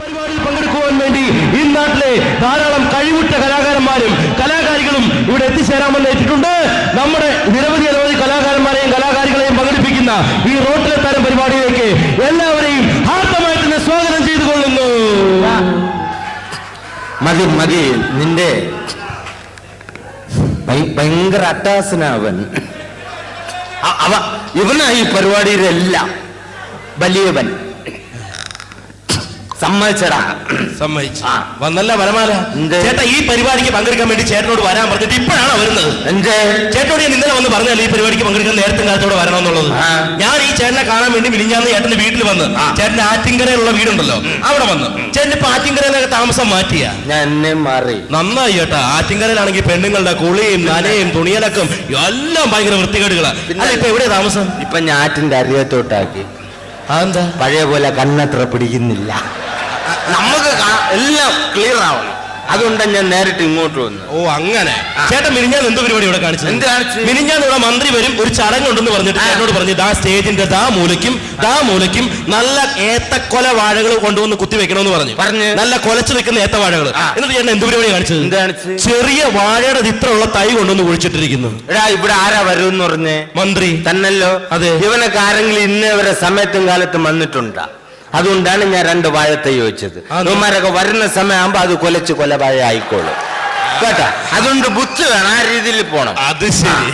പരിപാടിയിൽ പങ്കെടുക്കുവാൻ വേണ്ടി ഈ നാട്ടിലെ ധാരാളം കഴിവുറ്റ കലാകാരന്മാരും കലാകാരികളും ഇവിടെ എത്തിച്ചേരാമെന്ന് ഏറ്റിട്ടുണ്ട്. നമ്മുടെ നിരവധി കലാകാരന്മാരെയും കലാകാരികളെയും പങ്കെടുപ്പിക്കുന്ന ഈ റോട്ടിലെ തരം പരിപാടിയിലേക്ക് എല്ലാവരെയും ഹാർദമായി തന്നെ സ്വാഗതം ചെയ്തുകൊള്ളുന്നു. മതി മതി, നിന്റെ ഭയങ്കര അട്ടാസനവൻ. ഇവനാ ഈ പരിപാടിയിലെല്ലാം വലിയവൻ. സമ്മതിച്ചടാ, സമ്മതിച്ചു വന്നല്ല വരമാല. ചേട്ടാ, ഈ പരിപാടിക്ക് പങ്കെടുക്കാൻ വേണ്ടി ചേട്ടനോട് വരാൻ പറഞ്ഞിട്ട് ഇപ്പോഴാണ് വരുന്നത്. ചേട്ടനോട് ഞാൻ ഇന്നലെ വന്ന് പറഞ്ഞാൽ ഈ പരിപാടിക്ക് പങ്കെടുക്കാൻ നേരത്തെ കാലത്തോടെ വരണമെന്നുള്ളത്. ഞാൻ ഈ ചേട്ടനെ കാണാൻ വേണ്ടി മിനിഞ്ഞാന്ന് ചേട്ടന്റെ വീട്ടിൽ വന്ന്, ചേട്ടന്റെ ആറ്റിങ്കരയിലുള്ള വീടുണ്ടല്ലോ അവിടെ വന്ന്. ചേട്ടൻ ഇപ്പൊ ആറ്റിങ്കരയിലൊക്കെ താമസം മാറ്റിയാ? ഞാൻ എന്നെ മാറി. നന്നായി ചേട്ടാ. ആറ്റിങ്കരയിലാണെങ്കിൽ പെണ്ണുങ്ങളുടെ കുളിയും നനയും തുണിയലക്കം എല്ലാം ഭയങ്കര വൃത്തികേടുകളാ. അല്ല, ഇപ്പൊ എവിടെയാ താമസം? ഇപ്പൊ ഞാൻ ആറ്റിന്റെ അരിയത്തോട്ടാക്കി. അതെന്താ? പഴയ പോലെ കണ്ണത്ര പിടിക്കുന്നില്ല. നമുക്ക് എല്ലാം ക്ലിയർ ആവണം. അതുകൊണ്ടാണ് ഞാൻ നേരിട്ട് ഇങ്ങോട്ട് വന്നു. ഓ അങ്ങനെ. ചേട്ടൻ മിനിഞ്ഞാന്ന് എന്ത് പരിപാടി ഇവിടെ കാണിച്ചത്? മിനിഞ്ഞാന്ന് ഇവിടെ മന്ത്രി വരും, ഒരു ചടങ്ങുണ്ടെന്ന് പറഞ്ഞിട്ട് ചേട്ടനോട് പറഞ്ഞു ദാ സ്റ്റേജിന്റെ ദാ മൂലയ്ക്കും നല്ല ഏത്തക്കൊല വാഴകൾ കൊണ്ടുവന്ന് കുത്തി വെക്കണമെന്ന് പറഞ്ഞു. നല്ല കൊലച്ചു വെക്കുന്ന ഏത്ത വാഴകൾ. എന്നിട്ട് ചേട്ടൻ എന്ത് പരിപാടി കാണിച്ചത്? ചെറിയ വാഴയുടെ ചിത്രമുള്ള തൈ കൊണ്ടുവന്ന് കുഴിച്ചിട്ടിരിക്കുന്നു. ഇവിടെ ആരാ വരുമെന്ന് പറഞ്ഞേ? മന്ത്രി തന്നല്ലോ. അതെ. ഇവനൊക്കെ ആരെങ്കിലും ഇന്നേവരെ സമയത്തും കാലത്തും വന്നിട്ടുണ്ടാ? അതുകൊണ്ടാണ് ഞാൻ 2 വാഴത്തൈ വെച്ചത്. ഇവന്മാരൊക്കെ വരുന്ന സമയമാകുമ്പോ അത് കൊലച്ച് കൊലവാഴ ആയിക്കോളും കേട്ടാ. അതുകൊണ്ട് ബുദ്ധി വേണം, ആ രീതിയിൽ പോണം. അത് ശരി.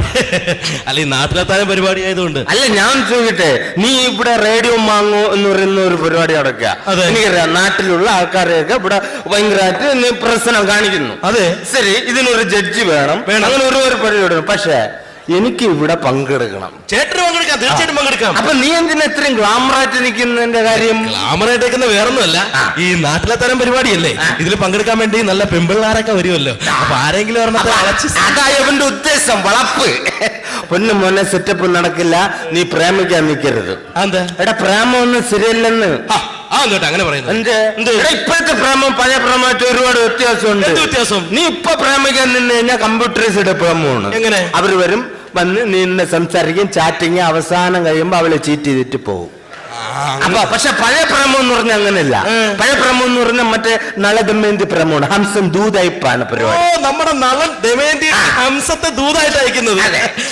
അല്ല, ഈ നാട്ടിലെത്താനും പരിപാടി ആയതുകൊണ്ട്. അല്ല, ഞാൻ ചോദിക്കട്ടെ, നീ ഇവിടെ റേഡിയോ മാങ്ങോ എന്ന് പറയുന്ന ഒരു പരിപാടി നടക്കുക. എനിക്കറിയാം, നാട്ടിലുള്ള ആൾക്കാരെയൊക്കെ ഇവിടെ ഭയങ്കരമായിട്ട് പ്രശ്നം കാണിക്കുന്നു. അതെ ശരി, ഇതിനൊരു ജഡ്ജി വേണം, അങ്ങനെ ഒരു പരിപാടി. പക്ഷേ എനിക്ക് ഇവിടെ പങ്കെടുക്കണം. ചേട്ടന് പങ്കെടുക്കാം, തീർച്ചയായിട്ടും പങ്കെടുക്കാം. അപ്പൊ നീ എന്തിനാ ഇത്രയും ഗ്ലാമറായിട്ട് നിൽക്കുന്നതിന്റെ കാര്യം? ഗ്ലാമറായിട്ട് നിൽക്കുന്ന വേറൊന്നുമല്ല, ഈ നാട്ടിലെ തരം പരിപാടിയല്ലേ, ഇതിൽ പങ്കെടുക്കാൻ വേണ്ടി നല്ല പെമ്പിള്ളാരൊക്കെ വരുമല്ലോ. അപ്പൊ ആരെങ്കിലും അതായവന്റെ ഉദ്ദേശം, വളപ്പ്. പൊന്നു മോനെ, സെറ്റപ്പ് നടക്കില്ല. നീ പ്രേമിക്കാൻ നിൽക്കരുത്. എടാ, പ്രേമൊന്നും ശരിയല്ലെന്ന്. അങ്ങനെ പറയുന്നത് ഇപ്പോഴത്തെ പ്രേമം പഴയ പ്രേമമായിട്ട് ഒരുപാട് വ്യത്യാസമുണ്ട്. നീ ഇപ്പൊ പ്രേമിക്കാൻ നിന്ന് കഴിഞ്ഞാൽ കമ്പ്യൂട്ടറൈസ്ഡ് പ്രേമമാണ്. എങ്ങനെ? അവര് വരും, വന്ന് നിന്നെ സംസാരിക്കും, ചാറ്റിങ്, അവസാനം കഴിയുമ്പോ അവളെ ചീറ്റ് ചെയ്തിട്ട് പോകും. അപ്പൊ പക്ഷെ പഴയ പ്രേമം എന്ന് പറഞ്ഞാൽ അങ്ങനെയല്ല. പഴയ പ്രേമം എന്ന് പറഞ്ഞാൽ മറ്റേ നള ദമയന്തി പ്രേമമാണ്. ഹംസം ദൂതായിപ്പാണ് പരിപാടി. നമ്മുടെ നളൻ ദമയന്തി ഹംസത്തെ ദൂതായിട്ട് അയക്കുന്നത്.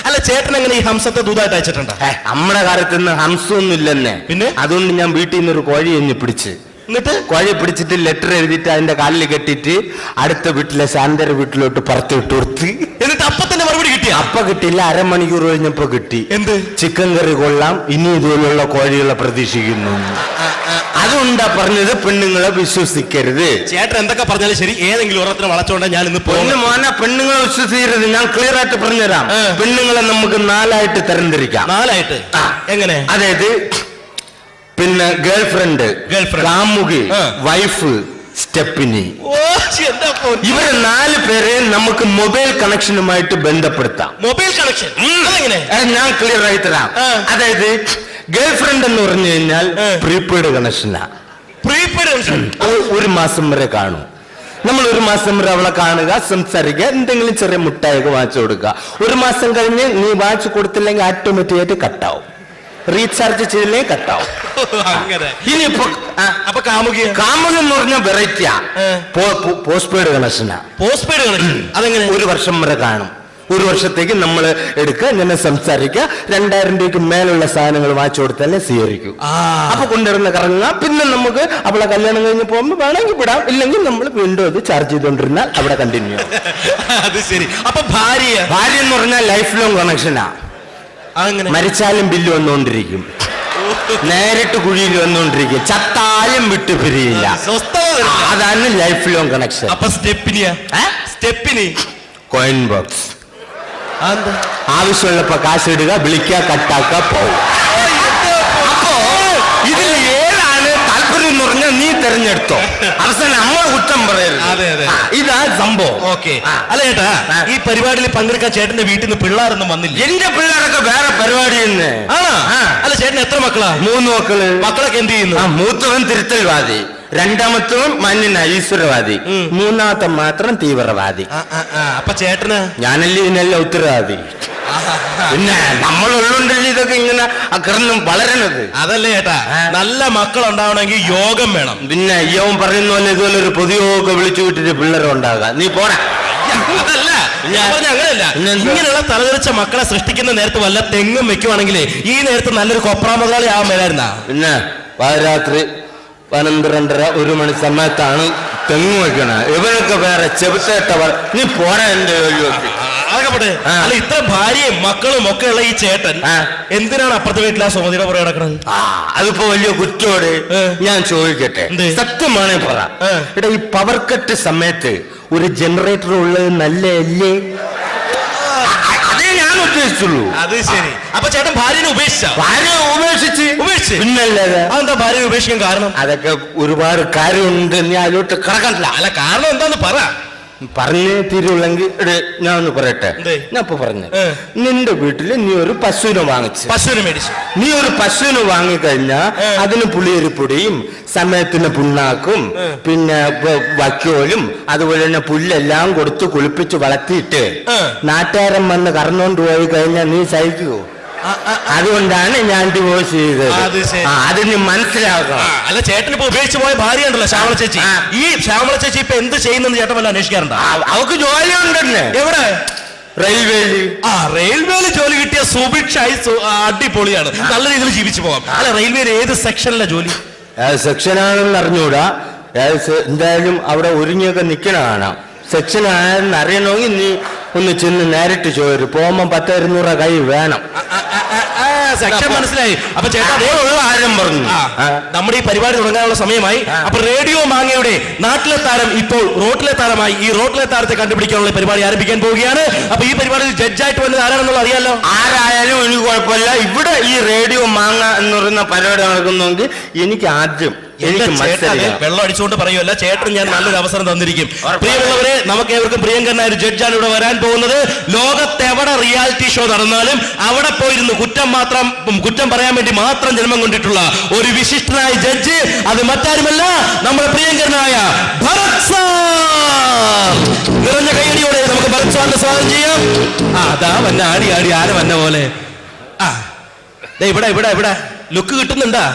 അല്ല, ചേട്ടൻ എങ്ങനെ ഈ ഹംസത്തെ ദൂതായിട്ട് അയച്ചിട്ടുണ്ടോ? നമ്മുടെ കാലത്ത് നിന്ന് ഹംസമൊന്നും ഇല്ലെന്നെ. പിന്നെ അതുകൊണ്ട് ഞാൻ വീട്ടിൽ നിന്നൊരു കോഴി എഞ്ഞ് പിടിച്ച്, എന്നിട്ട് കോഴി പിടിച്ചിട്ട് ലെറ്റർ എഴുതിയിട്ട് അതിന്റെ കാലിൽ കെട്ടിട്ട് അടുത്ത വീട്ടിലെ ശാന്തര വീട്ടിലോട്ട് പറത്തി വിട്ട് കൊടുത്ത്, എന്നിട്ട് അപ്പൊ തന്നെ മറുപടി കിട്ടിയ? അപ്പൊ കിട്ടിയില്ല, അരമണിക്കൂർ കഴിഞ്ഞപ്പോ കിട്ടി. എന്ത്? ചിക്കൻ കറി കൊള്ളാം, ഇനി ഇതുപോലുള്ള കോഴികളെ പ്രതീക്ഷിക്കുന്നു. അതുകൊണ്ടാ പറഞ്ഞത് പെണ്ണുങ്ങളെ വിശ്വസിക്കരുത്. ചേട്ടൻ എന്തൊക്കെ പറഞ്ഞാലും ശരി, ഏതെങ്കിലും ഒരെണ്ണത്തിന് വളച്ചോണ്ടാ ഞാൻ ഇന്ന് പോകുന്നു. മോനെ, പെണ്ണുങ്ങളെ വിശ്വസിക്കരുത്. ഞാൻ ക്ലിയർ ആയിട്ട് പറഞ്ഞുതരാം. പെണ്ണുങ്ങളെ നമുക്ക് 4 തരംതിരിക്കാം. 4? എങ്ങനെ? അതായത് പിന്നെ ഗേൾ ഫ്രണ്ട്, കാമുകി, വൈഫ്, സ്റ്റെപ്പിനി. ഇവരെ 4 പേരെ നമുക്ക് മൊബൈൽ കണക്ഷനുമായിട്ട് ബന്ധപ്പെടുത്താം. മൊബൈൽ കണക്ഷൻ ഞാൻ ക്ലിയർ ആയി തരാം. അതായത് ഗേൾ ഫ്രണ്ട് എന്ന് പറഞ്ഞു കഴിഞ്ഞാൽ പ്രീപെയ്ഡ് കണക്ഷനാ. പ്രീപെയ്ഡ് കണക്ഷൻ 1 മാസം വരെ കാണും. നമ്മൾ 1 മാസം വരെ അവളെ കാണുക, സംസാരിക്കുക, എന്തെങ്കിലും ചെറിയ മുട്ടായൊക്കെ വാങ്ങിച്ചു കൊടുക്കുക. 1 മാസം കഴിഞ്ഞ് നീ വാങ്ങിച്ചു കൊടുത്തില്ലെങ്കിൽ ഓട്ടോമാറ്റിക്കായിട്ട് കട്ടാവും. റീചാർജ് ചെയ്തില്ലേ കട്ടാവും. ഇനിയിപ്പോ കാമുകി എന്ന് പറഞ്ഞ വെറൈറ്റിയാ. പോസ്റ്റ് പെയ്ഡ് കണക്ഷനാ. പോസ്റ്റ് പെയ്ഡ് കണക്ഷൻ അതെങ്ങനെ? 1 വർഷം വരെ കാണും. 1 വർഷത്തേക്ക് നമ്മൾ എടുക്കുക, ഇങ്ങനെ സംസാരിക്കുക, 2000 രൂപയ്ക്ക് മേലുള്ള സാധനങ്ങൾ വാങ്ങിച്ചു കൊടുത്താലേ സ്വീകരിക്കൂ. അപ്പൊ കൊണ്ടുവരുന്ന കറങ്ങുക. പിന്നെ നമുക്ക് അവളെ കല്യാണം കഴിഞ്ഞ് പോകുമ്പോൾ വേണമെങ്കിൽ വിടാം, ഇല്ലെങ്കിൽ നമ്മൾ വീണ്ടും അത് ചാർജ് ചെയ്തോണ്ടിരുന്നാൽ അവിടെ കണ്ടിന്യൂ. അത് ശരി. അപ്പൊ ഭാര്യ എന്ന് പറഞ്ഞാൽ ലൈഫ് ലോങ് കണക്ഷനാ. മരിച്ചാലും ബില്ല് വന്നുകൊണ്ടിരിക്കും, നേരിട്ട് കുഴിയിൽ വന്നുകൊണ്ടിരിക്കും, ചത്താലും വിട്ടു പിരിയില്ല. അതാണ് ലൈഫ് ലോങ് കണക്ഷൻ. അപ്പൊ സ്റ്റെപ്പിനി കോയിൻ ബോക്സ്. ആവശ്യമുള്ളപ്പോ കാശ് ഇടുക, വിളിക്കുക, കട്ടാക്ക, പോവുക. അപ്പോ ഇതിൽ ഏതാണ് താല്പര്യം എന്ന് പറഞ്ഞാൽ നീ തെരഞ്ഞെടുത്തോ. അവസാനം നമ്മൾ കുറ്റം പറയരുത്. ഇതാ സംഭവം. ഓക്കെ. അല്ല ചേട്ടാ, ഈ പരിപാടിയിൽ പങ്കെടുക്കാൻ ചേട്ടന്റെ വീട്ടിൽ നിന്ന് പിള്ളേരൊന്നും വന്നില്ല? എന്റെ പിള്ളേരൊക്കെ വേറെ പരിപാടി തന്നെ. അല്ല, ചേട്ടന് എത്ര മക്കളാ? 3 മക്കള്. മക്കളൊക്കെ എന്ത് ചെയ്യുന്നു? മൂത്തവൻ തിരുത്തൽവാദി, 2ാമത്തവൻ മഞ്ഞന ഈശ്വരവാദി, 3ാമത്തെ മാത്രം തീവ്രവാദി. അപ്പൊ ചേട്ടന്? ഞാനല്ലേ ഇതിനെല്ലാം ഉത്തരവാദി. പിന്നെ നമ്മളുള്ളുണ്ടല്ലോ ഇതൊക്കെ ഇങ്ങനെ കിടന്നും വളരണത്. അതല്ലേ ചേട്ടാ, നല്ല മക്കൾ ഉണ്ടാവണമെങ്കിൽ യോഗം വേണം. പിന്നെ അയ്യവൻ പറയുന്ന പോലെ ഇതുപോലെ ഒരു പൊതുയോഗം വിളിച്ചു വിട്ടിട്ട് പിള്ളേരുണ്ടാകാം. നീ പോടാ. അതല്ല ഞാൻ പറഞ്ഞ അങ്ങനെയല്ല. ഇങ്ങനെയുള്ള തലതെറിച്ച മക്കളെ സൃഷ്ടിക്കുന്ന നേരത്ത് വല്ല തെങ്ങും വെക്കുവാണെങ്കിൽ ഈ നേരത്ത് നല്ലൊരു കൊപ്രാ മുതലാളി ആവാൻ മേലായിരുന്നാ. പിന്നെ പാതിരാത്രി 12:30 മണി സമയത്താണ് തെങ്ങ് വെക്കണത്. ഇവനൊക്കെ വേറെ ചെറുത്തേട്ടവർ. നീ പോരാ എന്റെ അതൊക്കെ. അല്ല, ഇത്ര ഭാര്യയും മക്കളും ഒക്കെ ഉള്ള ഈ ചേട്ടൻ എന്തിനാണ് അപ്പുറത്തെ വീട്ടിൽ ആ സുമതിയുടെ പുറകെ കിടക്കുന്നത്? അതിപ്പോ വലിയ കുറ്റോട് ഞാൻ ചോദിക്കട്ടെ, സത്യമാണേ പറ. എടാ, ഈ പവർ കട്ട് സമയത്ത് ഒരു ജനറേറ്റർ ഉള്ളത് നല്ലല്ലേ? അതേ ഞാൻ ഉദ്ദേശിച്ചുള്ളൂ. അത് ശരി. അപ്പൊ ചേട്ടൻ ഭാര്യനെ ഉപേക്ഷിച്ചു? പിന്നല്ലാതെ. അതെന്താ ഭാര്യനെ ഉപേക്ഷിക്കാൻ കാരണം? അതൊക്കെ ഒരുപാട് കാര്യമുണ്ട്. നീ അതിലോട്ട് കിടക്കണ്ട. അല്ല, കാരണം എന്താന്ന് പറ. പറഞ്ഞേ തീരുള്ളെങ്കിൽ ഞാൻ ഒന്ന് പറയട്ടെ. ഞാൻ ഇപ്പൊ പറഞ്ഞു, നിന്റെ വീട്ടില് നീ ഒരു പശുവിനെ മേടിച്ചു. നീ ഒരു പശുവിനെ വാങ്ങിക്കഴിഞ്ഞാ അതിന് പുളിയരിപ്പൊടിയും സമയത്തിന് പുണ്ണാക്കും പിന്നെ വക്കോലും അതുപോലെ തന്നെ പുല്ലെല്ലാം കൊടുത്ത് കുളിപ്പിച്ച് വളർത്തിയിട്ട് നാട്ടുകാരൻ വന്ന് കറന്നോണ്ട് പോയി കഴിഞ്ഞാൽ നീ സഹിക്കുവോ? അതുകൊണ്ടാണ് ഞാൻ ഡിവോഴ്സ് ചെയ്തത്. അത് നീ മനസ്സിലാക്കണം. അല്ല, ചേട്ടൻ ഇപ്പൊ ഉപേക്ഷിച്ച് പോയ ഭാര്യ ഉണ്ടല്ലോ ശ്യാമള ചേച്ചി. ഈ ശ്യാമള ചേച്ചി ഇപ്പൊ എന്ത് ചെയ്യുന്നെന്ന് ചേട്ടൻ വല്ല അന്വേഷിക്കാറുണ്ടോ? അവക്ക് ജോലി ഉണ്ടെന്നെ. എവിടെ? റെയിൽവേയില്. റെയിൽവേയിൽ ജോലി കിട്ടിയ സുഭിക്ഷായി അടിപൊളിയാണ്. നല്ല രീതിയിൽ ജീവിച്ചു പോകാം. അല്ല, റെയിൽവേയിൽ ഏത് സെക്ഷനിലെ ജോലി? സെക്ഷനാണെന്ന് അറിഞ്ഞൂടാ. എന്തായാലും അവിടെ ഒരുങ്ങിയൊക്കെ നിക്കണ കാണാം. സെക്ഷൻ ആണെന്ന് അറിയണമെങ്കിൽ നീ ഒന്ന് ചെന്ന് നേരിട്ട് ചോദിച്ചു. പോകുമ്പോ 10-200 കൈ വേണം. സെക്ഷൻ മനസ്സിലായി. അപ്പൊ ചേട്ടാ, ആരും പറഞ്ഞു നമ്മുടെ ഈ പരിപാടി തുടങ്ങാനുള്ള സമയമായി. അപ്പൊ റേഡിയോ മാങ്ങയുടെ നാട്ടിലെ താരം ഇപ്പോൾ റോട്ടിലെ താരമായി. ഈ റോട്ടിലെ താരത്തെ കണ്ടുപിടിക്കാനുള്ള പരിപാടി ആരംഭിക്കാൻ പോവുകയാണ്. അപ്പൊ ഈ പരിപാടിയിൽ ജഡ്ജായിട്ട് വന്നത് ആരാണെന്നുള്ള അറിയാലോ. ആരായാലും എനിക്ക് കുഴപ്പമില്ല. ഇവിടെ ഈ റേഡിയോ മാങ്ങ എന്ന് പറയുന്ന പരിപാടി നടക്കുന്നെങ്കിൽ എനിക്ക് ആദ്യം വെള്ളം അടിച്ചുകൊണ്ട് പറയുമല്ല, ചേട്ടൻ ഞാൻ നല്ലൊരു അവസരം തന്നിരിക്കും. പ്രിയമുള്ളവരെ, നമുക്ക് ഏവർക്കും പ്രിയങ്കരനായ ഒരു ജഡ്ജാണ് ഇവിടെ വരാൻ പോകുന്നത്. ലോകത്തെവിടെ റിയാലിറ്റി ഷോ നടന്നാലും അവിടെ പോയിരുന്നു കുറ്റം പറയാൻ വേണ്ടി മാത്രം ജന്മം കൊണ്ടിട്ടുള്ള ഒരു വിശിഷ്ടനായ ജഡ്ജ്. അത് മറ്റാരുമല്ല, നമ്മുടെ പ്രിയങ്കരനായ ഭരത് സാർ. നിറഞ്ഞ കൈയടിയോടെ നമുക്ക് ഭരത് സാറിനെ സ്വാഗതം ചെയ്യാം. അതാ വന്ന ആടി ആര വന്ന പോലെ. ഇവിടെ ലുക്ക് കിട്ടുന്നുണ്ടാ?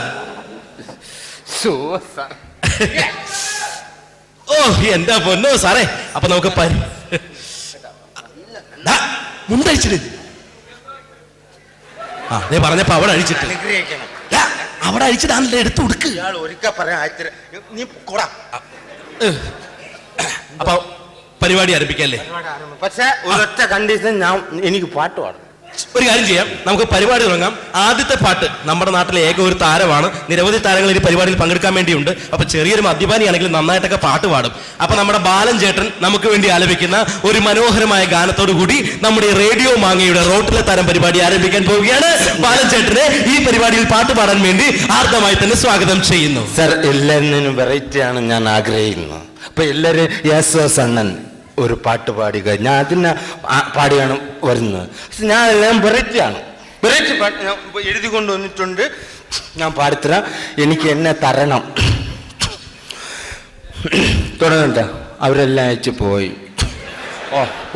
ഓ, എന്താ പൊന്നോ സാറേ. അപ്പൊ നമുക്ക് മുണ്ടഴിച്ചിട്ട് പറഞ്ഞപ്പോ അവിടെ അഴിച്ചിട്ട് അവിടെ അഴിച്ചിട്ടാണല്ലോ എടുത്ത് കൊടുക്ക്. അപ്പൊ പരിപാടി ആരംഭിക്കല്ലേ? പക്ഷെ ഒരൊറ്റ കണ്ടീഷൻ, എനിക്ക് പാട്ട് പാടും. ഒരു കാര്യം ചെയ്യാം, നമുക്ക് പരിപാടി തുടങ്ങാം. ആദ്യത്തെ പാട്ട് നമ്മുടെ നാട്ടിലെ ഏക ഒരു താരമാണ്. നിരവധി താരങ്ങൾ ഈ പരിപാടിയിൽ പങ്കെടുക്കാൻ വേണ്ടിയുണ്ട്. അപ്പൊ ചെറിയൊരു മദ്യപാനിയാണെങ്കിൽ നന്നായിട്ടൊക്കെ പാട്ട് പാടും. അപ്പൊ നമ്മുടെ ബാലൻ ചേട്ടൻ നമുക്ക് വേണ്ടി ആലപിക്കുന്ന ഒരു മനോഹരമായ ഗാനത്തോടു കൂടി നമ്മുടെ റേഡിയോ മാങ്ങയുടെ റോട്ടിലെ താരം പരിപാടി ആരംഭിക്കാൻ പോവുകയാണ്. ബാലൻ ചേട്ടനെ ഈ പരിപാടിയിൽ പാട്ട് പാടാൻ വേണ്ടി ആർദ്രമായി തന്നെ സ്വാഗതം ചെയ്യുന്നു. സർ, എല്ലാവരും വെറൈറ്റി ആണ് ഞാൻ ആഗ്രഹിക്കുന്നത്. അപ്പൊ എല്ലാരും യേശുദാസ് അണ്ണൻ ഒരു പാട്ട് പാടി കഴിഞ്ഞാൽ അതിനെ പാടിയാണ് വരുന്നത്. ഞാൻ എല്ലാം വെറൈറ്റിയാണ്. വെറൈറ്റി പാട്ട് ഞാൻ എഴുതി കൊണ്ടുവന്നിട്ടുണ്ട്. ഞാൻ പാടിത്തരാം. എനിക്ക് എന്നെ തരണം. തുടങ്ങട്ടെ? അവരെല്ലാം അയച്ചു പോയി.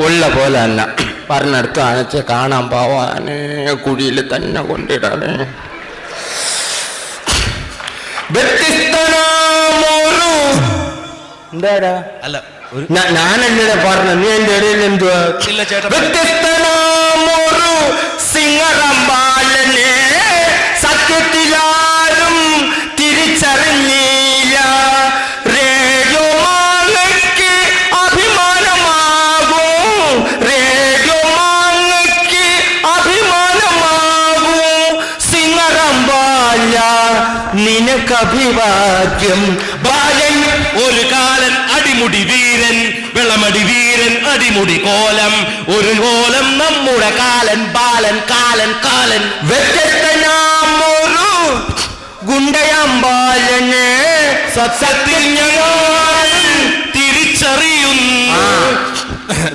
ഉള്ള പോലെ തന്നെ പറഞ്ഞെടുത്ത് അനച്ച് കാണാൻ പോവാനെ കുഴിയിൽ തന്നെ കൊണ്ടിടാനേ. എന്താടാ? അല്ല, ഞാനല്ലേ പറഞ്ഞ, നീ എന്റെ ഇടയിൽ എന്തുവാ? വ്യത്യസ്തനാമൊരു സിംഹറമ്പാലനെ സത്യത്തിലാരും തിരിച്ചറിഞ്ഞില്ല. Radio മാങ്ങയ്ക്ക് അഭിമാനമാകും, radio മാങ്ങയ്ക്ക് അഭിമാനമാകും. സിംഹറമ്പാല നിനക്ക് അഭിവാദ്യം. ബാലൻ ഒരു കാലൻ അടിമുടി വീരൻ, വെള്ളമടി വീരൻ അടിമുടി കോലം. ഒരു കോലം നമ്മുടെ കാലൻ ബാലൻ കാലൻ കാലൻ. വ്യത്യസ്തനാമൊരു ഗുണ്ടയാമ്പാലനെ സത്യത്തിൽ ഞങ്ങൾ തിരിച്ചറിയുന്നു.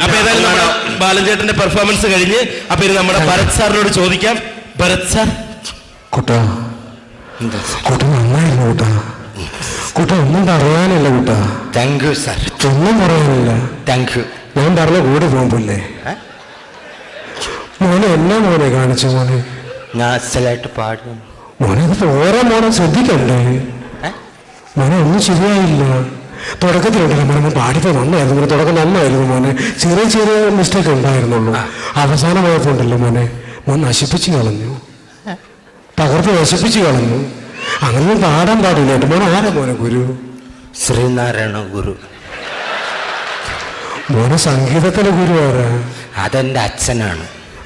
അപ്പൊ ഏതായാലും നമ്മുടെ ബാലൻ ചേട്ടന്റെ പെർഫോമൻസ് കഴിഞ്ഞ് അപ്പൊ ഇത് നമ്മുടെ ഭരത് സാറിനോട് ചോദിക്കാം. ഭരത് സാർ, കുട്ടാ നന്നായിരുന്നു കുട്ടാ. കുട്ടാ ഒന്നും പറയാനില്ല കുട്ടാ. Thank you sir. ഒന്നും പറയാനില്ല. Thank you. ഞാൻ പറഞ്ഞ കൂടെ പോകുമ്പില്ലേ മോനെ എന്നാ മോനെ കാണിച്ചു മോനെ? ഞാൻ അസലായിട്ട് പാടും മോനെ ഇതിപ്പോ ഓരോ മോനെ ശ്രദ്ധിക്കണ്ടേ? മോനെ ഒന്നും ശരിയായില്ല. തുടക്കത്തിലുണ്ടല്ലോ മോനെ പാടിപ്പോ നന്നായിരുന്നു മോനെ, തുടക്കം നന്നായിരുന്നു മോനെ, ചെറിയ ചെറിയ മിസ്റ്റേക്ക് ഉണ്ടായിരുന്നുള്ളൂ. അവസാനമായപ്പോ ഉണ്ടല്ലോ മോനെ, മോൻ നശിപ്പിച്ചു കളഞ്ഞു, പകർത്ത് നശിപ്പിച്ചു കളഞ്ഞു. അങ്ങനെ പാടാൻ പാടില്ല കേട്ടോ. മോനെ ആരാ മോനെ ഗുരു? ശ്രീനാരായണ ഗുരു. മോനെ സംഗീതത്തിലെ ഗുരു ആരാ? അതെന്റെ അച്ഛനാണ്.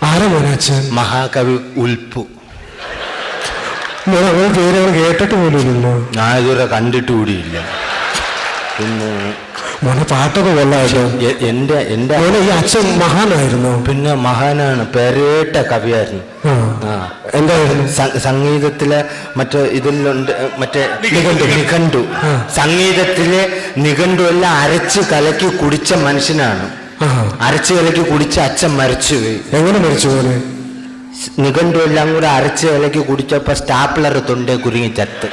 ആരാ മോനെ അച്ഛൻ? മഹാകവി ഉൽപ്പു. മോനെ അങ്ങനെ പേര് അവൻ കേട്ടിട്ട് പോലുമില്ലല്ലോ. ഞാൻ ഇതുവരെ കണ്ടിട്ട് കൂടിയില്ല. പിന്നെ മോനെ പാട്ടൊക്കെ കൊള്ളാമല്ലോ. എന്റെ മോനെ ഈ അച്ഛൻ മഹാനായിരുന്നു. പിന്നെ മഹാനാണ്, പേരേട്ട കവിയായിരുന്നു. എന്തായിരുന്നു? സംഗീതത്തിലെ മറ്റേ ഇതിലുണ്ട്, മറ്റേ നിഘണ്ടു. സംഗീതത്തിലെ നിഘണ്ടു എല്ലാം അരച്ച് കലക്കി കുടിച്ച മനുഷ്യനാണ്. അരച്ച് കലക്കി കുടിച്ച അച്ഛൻ മരിച്ചുപോയി. എങ്ങനെ മരിച്ചു പോലെ? നിഘണ്ടു എല്ലാം കൂടെ അരച്ച് കലക്കി കുടിച്ചപ്പോ സ്റ്റാപ്ലർ തൊണ്ടേ കുരുങ്ങി ചത്ത്.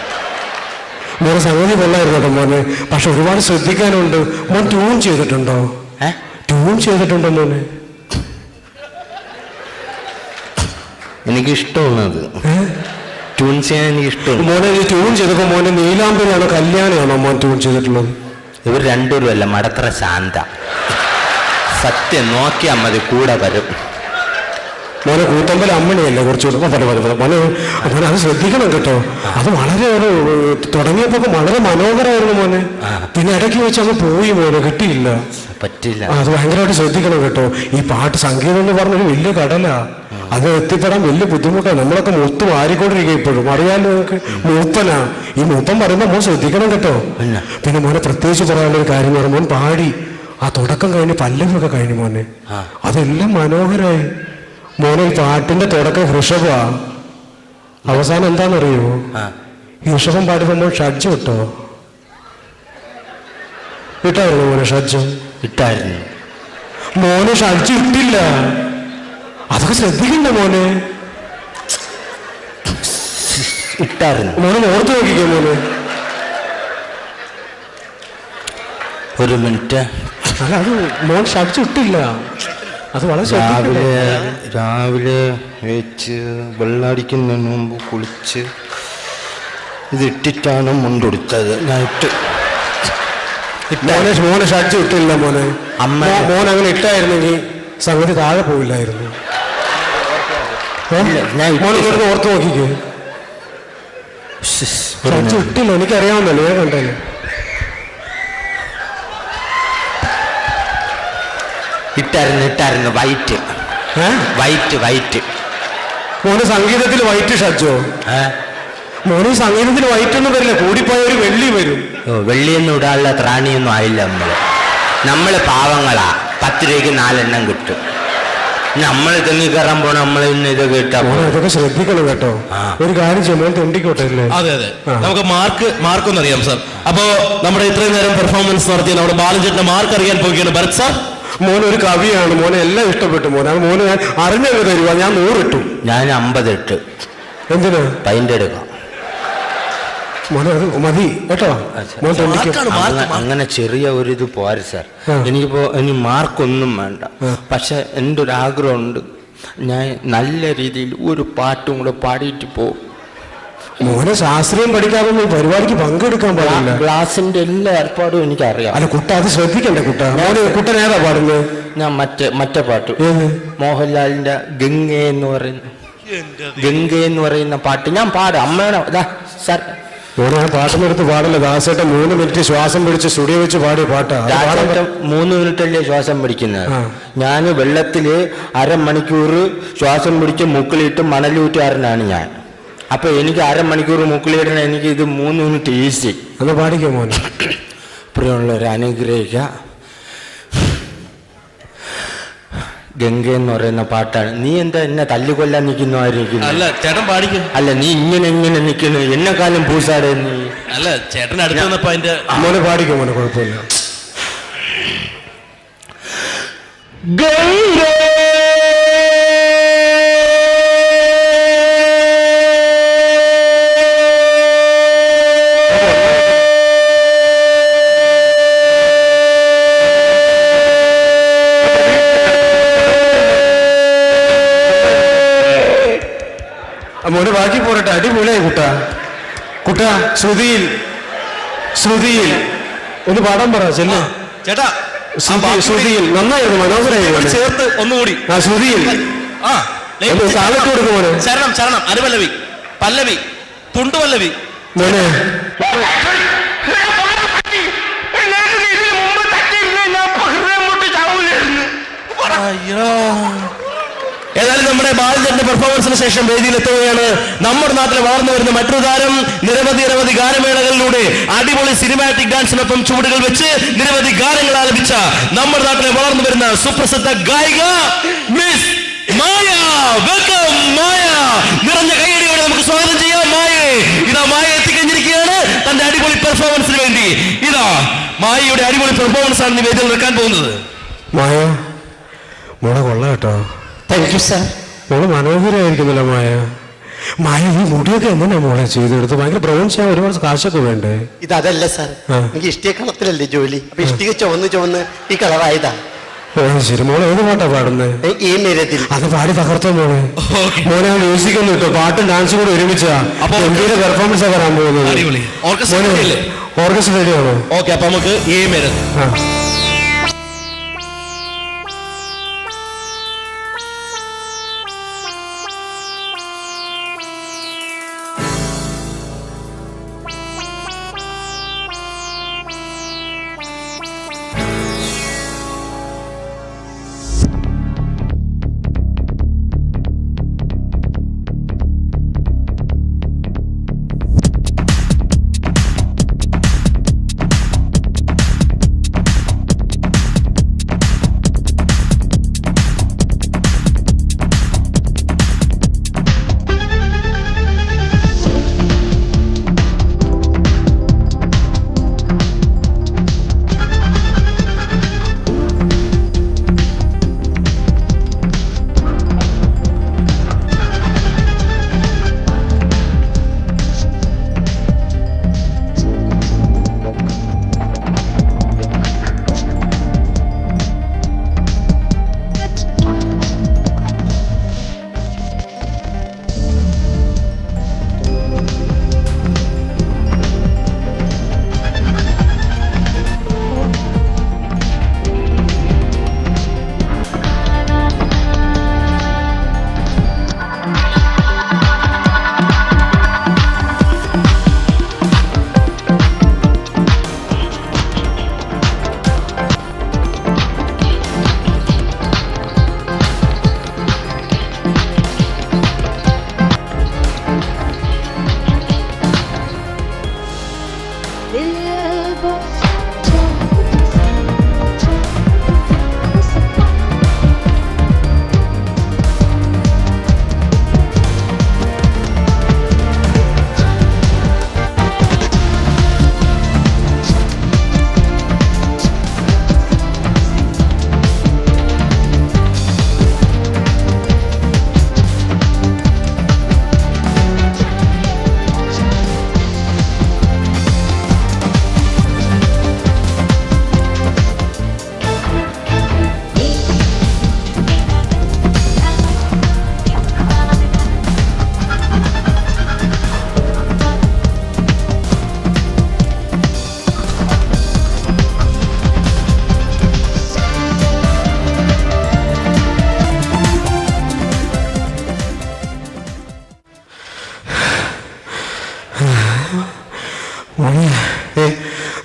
മോനെ സംഗതി കൊള്ളായിരുന്നു കേട്ടോ മോനെ, പക്ഷെ ഒരുപാട് ശ്രദ്ധിക്കാനുണ്ട്. മോൻ ട്യൂൺ ചെയ്തിട്ടുണ്ടോ? ട്യൂൺ ചെയ്തിട്ടുണ്ടോ മോനെ? എനിക്കിഷ്ടമാണ് അത്, ട്യൂൺ ചെയ്യാൻ എനിക്കിഷ്ടമാണ്. മോനെ ഈ ട്യൂൺ ചെയ്തപ്പോ മോനെ നീലാംബരിയാണോ കല്യാണിയാണോ മോൻ ട്യൂൺ ചെയ്തിട്ടുള്ളത്? ഇവർ രണ്ടുപേരും അല്ല, മടത്തറ ശാന്ത. സത്യം നോക്കിയാൽ മതി, കൂടെ വരും. മോനെ കൂത്തമ്പല അമ്മണിയല്ലേ കുറച്ചുകൂടെ മോനെ മോനെ അത് ശ്രദ്ധിക്കണം കേട്ടോ. അത് വളരെ തുടങ്ങിയപ്പോ വളരെ മനോഹരമായിരുന്നു മോനെ. പിന്നെ ഇടയ്ക്ക് വെച്ച് അങ്ങ് പോയി മോനെ, കിട്ടിയില്ല, പറ്റില്ല. അത് ഭയങ്കരമായിട്ട് ശ്രദ്ധിക്കണം കേട്ടോ. ഈ പാട്ട് സംഗീതം എന്ന് പറഞ്ഞൊരു വലിയ കടലാ, അത് എത്തിപ്പെടാൻ വലിയ ബുദ്ധിമുട്ടാണ്. നമ്മളൊക്കെ മൂത്ത് മാറിക്കൊണ്ടിരിക്കുക ഇപ്പോഴും, അറിയാലോ നിങ്ങൾക്ക്. മൂപ്പനാ, ഈ മൂപ്പൻ പറയുമ്പോ മോൻ ശ്രദ്ധിക്കണം കേട്ടോ. പിന്നെ മോനെ പ്രത്യേകിച്ച് പറയാനുള്ള ഒരു കാര്യം പറഞ്ഞു, മോൻ പാടി ആ തുടക്കം കഴിഞ്ഞ് പല്ലവിയൊക്കെ കഴിഞ്ഞു മോനെ, അതെല്ലാം മനോഹരമായി മോനെ. ഈ പാട്ടിന്റെ തുടക്കം ഋഷഭമാ, അവസാനം എന്താണെന്നറിയോ? ഈ ഋഷഭം പാടിപ്പോ മോൻ ഷഡ്ജ് ഇട്ടോ? ഇട്ടായിരുന്നു മോനെ ഷഡ്ജ്? ഇട്ടായിരുന്നു മോനെ, ഷഡ്ജ് ഇട്ടില്ല. അതൊക്കെ ശ്രദ്ധിക്കണ്ട മോനെ. ഇട്ടായിരുന്നു മോനെ, ഓർത്ത് നോക്കിക്കോ മോനെ. ഒരു മിനിറ്റ്. അല്ല, അത് മോൻ ഷഡ്ജ് ഇട്ടില്ല, അത് വളരെ രാവിലെ വെച്ച് വെള്ളടിക്കുന്നതിന് മുമ്പ് കുളിച്ച് ഇത് ഇട്ടിട്ടാണ് മുണ്ടെടുത്തത്. ഞാൻ മോനെ ഷഡ്ജ് ഇട്ടില്ല മോനെ. മോൻ അങ്ങനെ ഇട്ടായിരുന്നെങ്കിൽ സംഗതി താഴെ പോയില്ലായിരുന്നു. മോനെ ഓർത്ത് നോക്കിക്കേ, ഷഡ്ജ് ഇട്ടില്ല. എനിക്കറിയാവുന്നല്ലോ, ഞാൻ കണ്ടല്ലോ. ഇട്ടായിരുന്നു വൈറ്റ്. മോന് സംഗീതത്തിൽ വൈറ്റ് ഷഡ്ജോ? മോന് സംഗീതത്തിൽ വൈറ്റ് ഒന്നും വരില്ല, കൂടിപ്പോയ ഒരു വെള്ളി വരും. വെള്ളിയൊന്നും ഇടാനുള്ള ത്രാണിയൊന്നും ആയില്ല. നമ്മള് പാവങ്ങളാ, 10 രൂപയ്ക്ക് 4 എണ്ണം കിട്ടും. നമ്മൾ തെങ്ങി കയറാൻ പോണ നമ്മളെ ഇത് കേട്ടാ അതൊക്കെ ശ്രദ്ധിക്കണം കേട്ടോ. ഒരു കാര്യം ചെയ്യുമ്പോൾ തെണ്ടിക്കോട്ടെ അല്ലേ? അതെ അതെ, നമുക്ക് മാർക്കൊന്നും അറിയാം സാർ. അപ്പോ നമ്മുടെ ഇത്രയും നേരം പെർഫോമൻസ് നടത്തിയ നമ്മുടെ ബാലൻചേട്ടന്റെ മാർക്ക് അറിയാൻ പോവുകയാണ്. ഭരത് സാർ, മോനെ ഒരു കവിയാണ്, മോനെ എല്ലാം ഇഷ്ടപ്പെട്ടു മോനെ. അത് മോനെ ഞാൻ അറിഞ്ഞത് തരുക, ഞാൻ 100 ഇട്ടു. ഞാൻ 50 ഇട്ട്. എന്തിനാ? പൈൻ്റെ എടുക്കാം മോനെ, അത് മതി കേട്ടോ. അങ്ങനെ ചെറിയ ഒരു ഇത് പോരെ സാർ. എനിക്കിപ്പോ ഇനി മാർക്കൊന്നും വേണ്ട, പക്ഷെ എൻ്റെ ഒരു ആഗ്രഹമുണ്ട്, ഞാൻ നല്ല രീതിയിൽ ഒരു പാട്ടും കൂടെ പാടിയിട്ട് പോകും. മോനെ ശാസ്ത്രീയം പഠിക്കാതെ പരിപാടിക്ക് പങ്കെടുക്കാൻ പാടില്ല. ക്ലാസിന്റെ എല്ലാ ഏർപ്പാടും എനിക്കറിയാം. അല്ല കുട്ട, അത് ശ്രദ്ധിക്കണ്ടേ കുട്ട. മോനെ കുട്ടൻ ഏതാ പാടുന്നത്? ഞാൻ മറ്റേ പാട്ട്, മോഹൻലാലിന്റെ ഗംഗ എന്ന് പറയുന്ന പാട്ട് ഞാൻ പാടും. അമ്മയുടെ സാർ മോനെ ആ പാട്ടിനെടുത്ത് പാടില്ല. ദാസേട്ടൻ 3 മിനിറ്റ് ശ്വാസം പിടിച്ച് സ്റ്റുഡിയോ വെച്ച് പാടിയ പാട്ടാ. 3 മിനിറ്റല്ലേ ശ്വാസം പിടിക്കുന്നത്? ഞാൻ വെള്ളത്തില് 1/2 മണിക്കൂർ ശ്വാസം പിടിച്ച് മുക്കിലിട്ട് മണലൂറ്റുകാരനാണ് ഞാൻ. അപ്പൊ എനിക്ക് 1/2 മണിക്കൂർ മുക്കിലിടണം, എനിക്ക് ഇത് 3 മിനിറ്റ് ഈസി. ഒന്ന് പാടിക്കോ മോനെ. പ്രിയമുള്ളവരെ അനുഗ്രഹിക്കുക. ഗംഗ എന്ന് പറയുന്ന പാട്ടാണ്. നീ എന്താ എന്നെ തല്ലിക്കൊല്ലാൻ നിൽക്കുന്നു? അല്ല ചേട്ടൻ പാടിക്കും. അല്ല, നീ ഇങ്ങനെ നിൽക്കുന്നു, എന്നെക്കാലം പൂസാടെ നീ. അല്ല ചേട്ടൻ അടുത്ത് വന്നപ്പോ അതിന്റെ മോനെ പാടിക്കോ മോനെ, കുഴപ്പമില്ല. മോനെ ബാക്കി പോരട്ടെ, അടിപൊളിയായി കുട്ടാ. കുട്ടാ ശ്രുതിയിൽ ഒന്ന് പാടാൻ പറ ചെല്ല്. ചേട്ടാ ശ്രുതിയിൽ നന്നായിരുന്നു, മനോഹരമായി. ചേർത്ത് ഒന്നുകൂടി. ആ ശ്രുതിയിൽ താളത്ത് കൊടുക്കും മോനെ. ചരണം ചരണം, അനുപല്ലവി, പല്ലവി, തുണ്ടുപല്ലവി. മോനെ ഏതായാലും നമ്മുടെ ബാലചന്ദ്രന്റെ പെർഫോമൻസിന് ശേഷം വേദിയിലെത്തുകയാണ് നമ്മുടെ നാട്ടിൽ വളർന്നു വരുന്ന മറ്റൊരു താരം. നിരവധി ഗാനമേളകളിലൂടെ അടിപൊളി സിനിമാറ്റിക് ഡാൻസിനൊപ്പം ചുവടുകൾ വെച്ച് നിരവധി ഗാനങ്ങൾ ആലപിച്ച നമ്മുടെ നാട്ടിലെ വളർന്നു വരുന്ന സുപ്രസിദ്ധ ഗായിക മിസ് മായ. വെൽക്കം മായ. നിറഞ്ഞ കൈയടിയോടെ നമുക്ക് സ്വാഗതം ചെയ്യാം മായയെ. ഇതാ മായ എത്തിക്കഴിഞ്ഞിരിക്കുകയാണ് തന്റെ അടിപൊളി പെർഫോമൻസിന് വേണ്ടി. ഇതാ മായയുടെ അടിപൊളി പെർഫോമൻസ് ആണ് വേദിയിൽ നിൽക്കാൻ പോകുന്നത്. മായ മോളെ കൊള്ളാം കേട്ടോ. Thank you sir. മോള് മനോഹരമായിരിക്കുന്നല്ലോ മായ. മായ ഈ മുടിയൊക്കെ എന്തിനാ മോളെ ചെയ്തെടുത്ത്? ഭയങ്കര ബ്രൗൺ ചെയ്യാൻ ഒരുപാട് കാശൊക്കെ വേണ്ടേ? ഇതല്ല സാർ, എനിക്ക് ഇഷ്ടിക കളത്തിലല്ലേ ജോലി. അപ്പൊ ഇഷ്ടിക ചുവന്ന് ഈ കളറായതാ. ശരി, മോളെ ഏത് പാട്ടാ പാടുന്നത്? ഈ നേരത്തിൽ അത് പാടി തകർത്തോ മോളെ. മോനെ ആ മ്യൂസിക് ഒന്നും ഇട്ടോ, പാട്ടും ഡാൻസും കൂടെ ഒരുമിച്ചാ ഗംഭീര പെർഫോമൻസ് വരാൻ പോകുന്നത്. ഓർക്കസ്ട്ര റെഡിയാണോ? ഓക്കെ, അപ്പൊ നമുക്ക് ഏ മേരത്.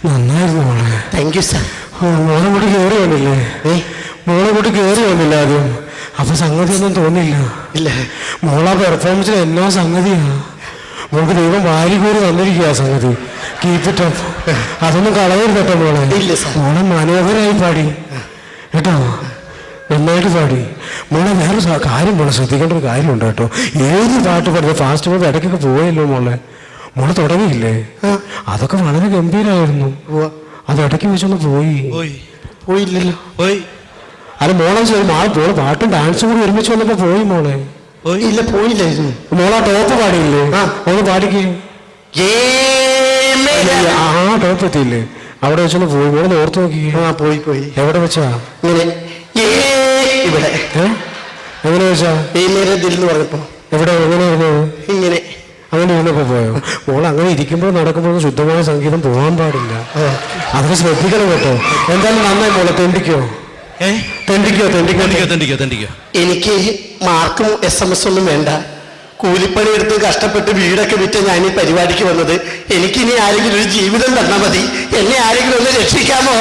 നന്നായിരുന്നു മോളെ. Thank you sir. മോളെ കൂടി കയറി വന്നില്ലേ? മോളെ കൂടി കയറി വന്നില്ല ആദ്യം. അപ്പൊ സംഗതി ഒന്നും തോന്നില്ല. ഇല്ല, മോളാ പെർഫോമൻസിൽ എല്ലാ സംഗതിയാ. മോൾക്ക് ദൈവം വാരി കോരി വന്നിരിക്കുക സംഗതി. Keep it up. അതൊന്നും കളയരുത് കേട്ടോ മോളെ. ഇല്ല സാർ. മോളെ മനോഹരമായി പാടി കേട്ടോ, നന്നായിട്ട് പാടി. മോളെ വേറെ കാര്യം മോളെ ശ്രദ്ധിക്കേണ്ട ഒരു കാര്യമുണ്ട് കേട്ടോ. ഏത് പാട്ട് പാടുന്നത് ഫാസ്റ്റ് പാട്ട് ഇടയ്ക്കൊക്കെ പോയല്ലോ മോളെ. മോള് തുടങ്ങിയില്ലേ? അതൊക്കെ വളരെ ഗംഭീരമായിരുന്നു. അത് ഇടയ്ക്ക് വെച്ചൊന്ന് പോയില്ലല്ലോ. അല്ല മോളെ മോള് പാട്ടും ഡാൻസും കൂടി ഒരുമിച്ച് വന്നപ്പോ പോയി മോളെ. ഇല്ല, പോയില്ലായിരുന്നു. മോളാ ടോപ്പ് പാടിയില്ലേ? മോള് പാടിക്ക്. ആ ടോപ്പ് എത്തിയില്ലേ? അവിടെ വെച്ചൊന്ന് പോയി. മോള് ഓർത്ത് നോക്കി. പോയി. എവിടെ വെച്ചാ? ഇവിടെ. എങ്ങനെ വെച്ചാ? പറഞ്ഞപ്പോ എവിടെ? എങ്ങനെയായിരുന്നു? ഇങ്ങനെ അങ്ങനെ ഇരുന്നപ്പോ പോയോ? മോൾ അങ്ങനെ ഇരിക്കുമ്പോൾ നടക്കുമ്പോഴൊന്നും ശുദ്ധമായ സംഗീതം പോകാൻ പാടില്ല. അതൊക്കെ ശ്രദ്ധിക്കണം കേട്ടോ. എന്തായാലും നന്നായി മോളെ തെണ്ടിക്കോ. എനിക്ക് മാർക്കും SMS ഒന്നും വേണ്ട. കൂലിപ്പണി എടുത്ത് കഷ്ടപ്പെട്ട് വീടൊക്കെ വിറ്റ് ഞാൻ ഈ പരിപാടിക്ക് വന്നത്. എനിക്കിനി ആരെങ്കിലും ഒരു ജീവിതം തന്നാൽ മതി. എന്നെ ആരെങ്കിലും ഒന്ന് രക്ഷിക്കാമോ?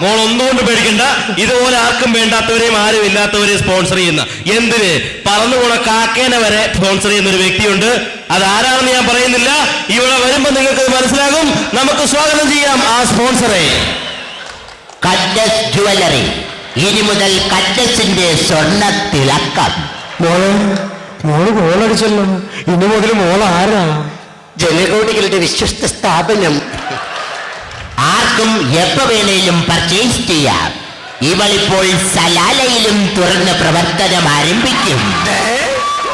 മോൾ ഒന്നുകൊണ്ട് പേടിക്കണ്ട. ഇതുപോലെ ആർക്കും വേണ്ടാത്തവരെയും ആരും ഇല്ലാത്തവരെയും സ്പോൺസർ ചെയ്യുന്ന, എന്തിന് പറന്നുകൂടെ കാക്കേനെ വരെ സ്പോൺസർ ചെയ്യുന്ന ഒരു വ്യക്തിയുണ്ട്. അതാരാണെന്ന് ഞാൻ പറയുന്നില്ല. ഇവിടെ വരുമ്പോ നിങ്ങൾക്ക് മനസ്സിലാകും. നമുക്ക് സ്വാഗതം ചെയ്യാം ആ സ്പോൺസറെ. കഡ്ഡസ് ജുവലറി, ഇനി മുതൽ കഡ്ഡസിന്റെ സ്വർണ്ണ തിളക്കം. മോള് ഗോളടിച്ചല്ലോ. ഇനി മുതൽ മോൾ ആരാ? ജനകോടികളുടെ വിശ്വസ്ത സ്ഥാപനം. ആർക്കും എപ്പോ വേണേലും പർച്ചേസ് ചെയ്യാം. ഇവളിപ്പോൾ സലാലയിലും തുറന്ന പ്രവർത്തനം ആരംഭിക്കും.